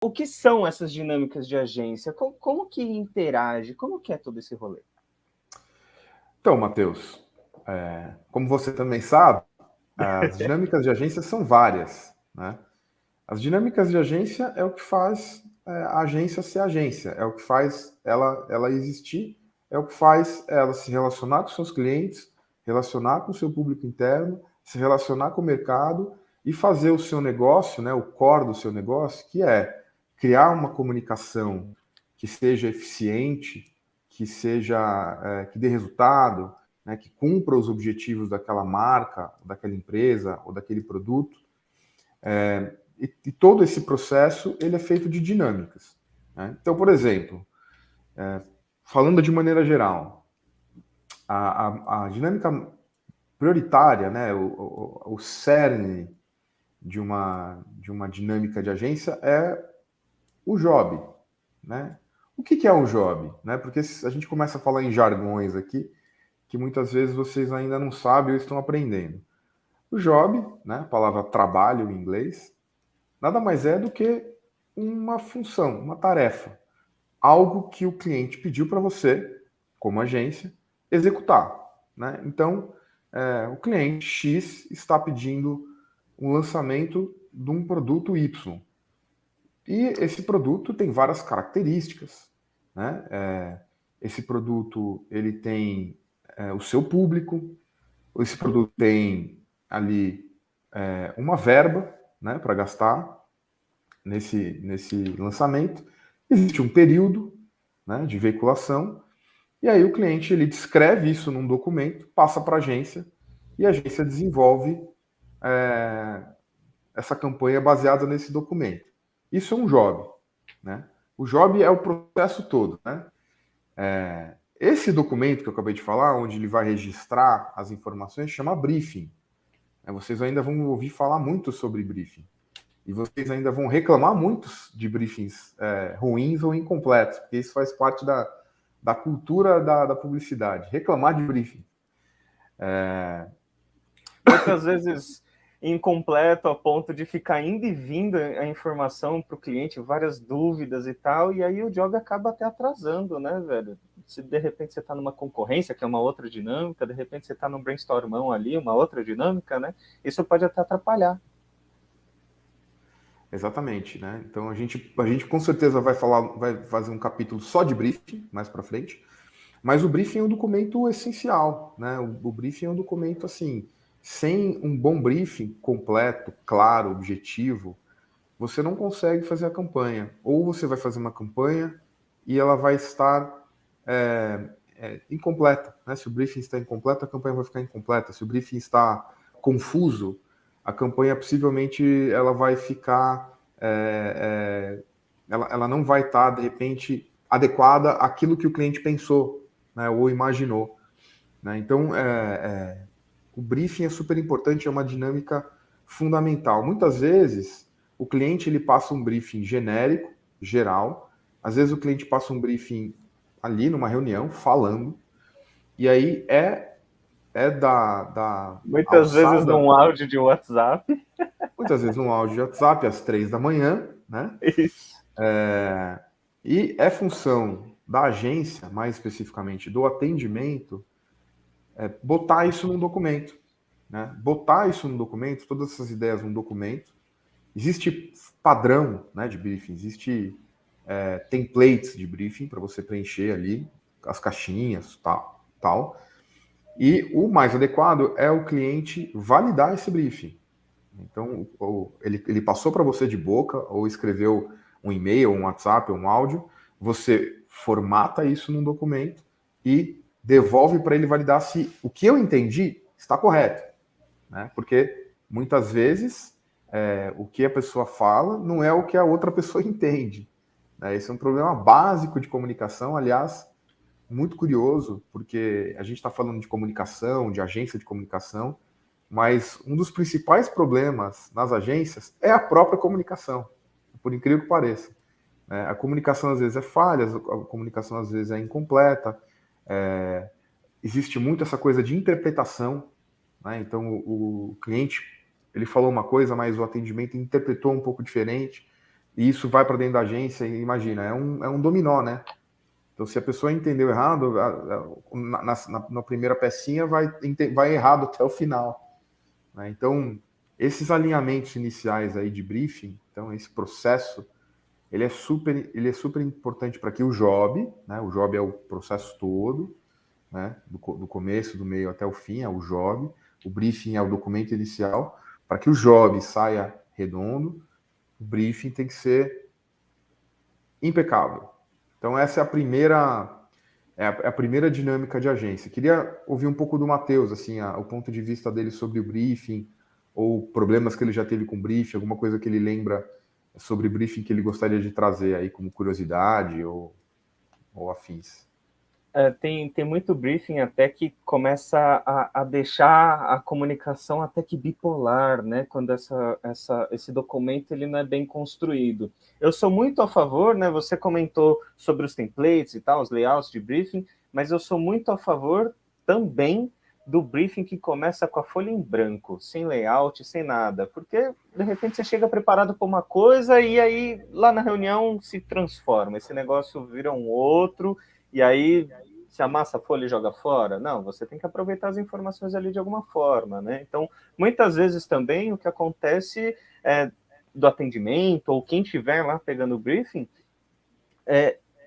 o que são essas dinâmicas de agência? Como que interage? Como que é todo esse rolê? Então, Matheus, como você também sabe, as dinâmicas de agência são várias, né? As dinâmicas de agência é o que faz a agência ser agência, é o que faz ela existir, é o que faz ela se relacionar com seus clientes, relacionar com o seu público interno, se relacionar com o mercado e fazer o seu negócio, né, o core do seu negócio, que é criar uma comunicação que seja eficiente, que seja que dê resultado, né, que cumpra os objetivos daquela marca, daquela empresa ou daquele produto. E todo esse processo ele é feito de dinâmicas, né? Então, por exemplo, falando de maneira geral, a dinâmica prioritária, né, o cerne de uma dinâmica de agência é o job, né? O que é um job? Né? Porque a gente começa a falar em jargões aqui que muitas vezes vocês ainda não sabem ou estão aprendendo. O job, né, a palavra trabalho em inglês, nada mais é do que uma função, uma tarefa, algo que o cliente pediu para você, como agência, executar, né? Então, o cliente X está pedindo um lançamento de um produto Y. E esse produto tem várias características, né? Esse produto ele tem o seu público, esse produto tem ali uma verba, né, para gastar nesse lançamento. Existe um período, né, de veiculação, e aí o cliente ele descreve isso num documento, passa para a agência, e a agência desenvolve é, essa campanha baseada nesse documento. Isso é um job, né? O job é o processo todo, né? Esse documento que eu acabei de falar, onde ele vai registrar as informações, chama briefing. Vocês ainda vão ouvir falar muito sobre briefing. E vocês ainda vão reclamar muito de briefings ruins ou incompletos, porque isso faz parte da cultura da publicidade. Reclamar de briefing. Muitas vezes incompleto a ponto de ficar indo e vindo a informação para o cliente, várias dúvidas e tal, e aí o job acaba até atrasando, né, velho? Se de repente você está numa concorrência, que é uma outra dinâmica, de repente você está num brainstormão ali, uma outra dinâmica, né? Isso pode até atrapalhar. Exatamente, né? Então a gente com certeza vai fazer um capítulo só de briefing mais para frente, mas o briefing é um documento essencial, né? O briefing é um documento assim, sem um bom briefing completo, claro, objetivo, você não consegue fazer a campanha. Ou você vai fazer uma campanha e ela vai estar incompleta, né? Se o briefing está incompleto, a campanha vai ficar incompleta. Se o briefing está confuso, a campanha possivelmente ela vai ficar, ela não vai estar de repente adequada àquilo que o cliente pensou, né? Ou imaginou, né? Então, o briefing é super importante, é uma dinâmica fundamental. Muitas vezes o cliente ele passa um briefing genérico, geral. Às vezes o cliente passa um briefing ali numa reunião, falando, e aí da Muitas vezes alçada, num áudio de WhatsApp. muitas vezes num áudio de WhatsApp às 3 da manhã, né? Isso. E é função da agência, mais especificamente do atendimento, botar isso num documento, né? Botar isso num documento, todas essas ideias num documento. Existe padrão, né, de briefing, existe templates de briefing para você preencher ali as caixinhas, tal. E o mais adequado é o cliente validar esse briefing. Então, ele passou para você de boca, ou escreveu um e-mail, um WhatsApp, um áudio, você formata isso num documento e devolve para ele validar se o que eu entendi está correto, né? Porque muitas vezes o que a pessoa fala não é o que a outra pessoa entende, né? Esse é um problema básico de comunicação, aliás, muito curioso, porque a gente está falando de comunicação, de agência de comunicação, mas um dos principais problemas nas agências é a própria comunicação, por incrível que pareça. A comunicação às vezes é falha, a comunicação às vezes é incompleta, existe muito essa coisa de interpretação, né? Então o cliente ele falou uma coisa, mas o atendimento interpretou um pouco diferente. e isso vai para dentro da agência, e imagina, é um dominó, né? Então, se a pessoa entendeu errado, na primeira pecinha vai errado até o final, né? Então, esses alinhamentos iniciais aí de briefing, então esse processo, ele é super importante para que o job, né? O job é o processo todo, né? Do começo, do meio até o fim, é o job. O briefing é o documento inicial. Para que o job saia redondo, o briefing tem que ser impecável. Então, essa é a primeira dinâmica de agência. Queria ouvir um pouco do Matheus, assim, o ponto de vista dele sobre o briefing, ou problemas que ele já teve com o briefing, alguma coisa que ele lembra sobre briefing que ele gostaria de trazer aí como curiosidade ou afins. Tem muito briefing até que começa a deixar a comunicação até que bipolar, né? Quando esse documento ele não é bem construído. Eu sou muito a favor, né? Você comentou sobre os templates e tal, os layouts de briefing, mas eu sou muito a favor também do briefing que começa com a folha em branco, sem layout, sem nada, porque de repente você chega preparado para uma coisa e aí lá na reunião se transforma, esse negócio vira um outro. E aí, se amassa a folha e joga fora? Não, você tem que aproveitar as informações ali de alguma forma, né? Então, muitas vezes também o que acontece é do atendimento, ou quem estiver lá pegando o briefing,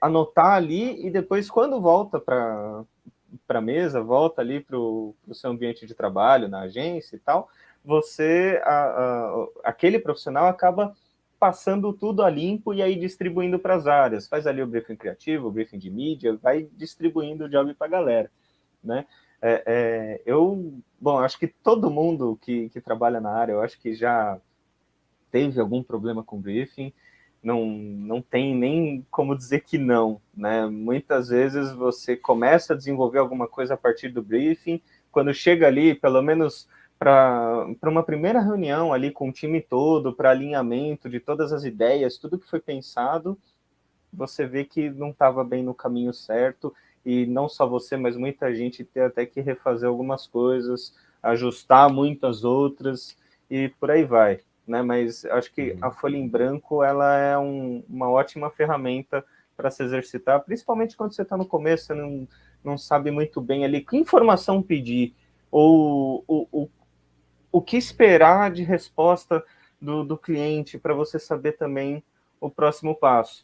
anotar ali e depois, quando volta para a mesa, volta ali para o seu ambiente de trabalho, na agência e tal, aquele profissional acaba passando tudo a limpo e aí distribuindo para as áreas. Faz ali o briefing criativo, o briefing de mídia, vai distribuindo o job para a galera, né? Bom, acho que todo mundo que trabalha na área, eu acho que já teve algum problema com briefing, não tem nem como dizer que não, né? Muitas vezes você começa a desenvolver alguma coisa a partir do briefing, quando chega ali, pelo menos para uma primeira reunião ali com o time todo, para alinhamento de todas as ideias, tudo que foi pensado, você vê que não estava bem no caminho certo, e não só você, mas muita gente tem até que refazer algumas coisas, ajustar muitas outras, e por aí vai, né? Mas acho que a folha em branco ela é uma ótima ferramenta para se exercitar, principalmente quando você está no começo, você não sabe muito bem ali que informação pedir, ou o que esperar de resposta do cliente, para você saber também o próximo passo.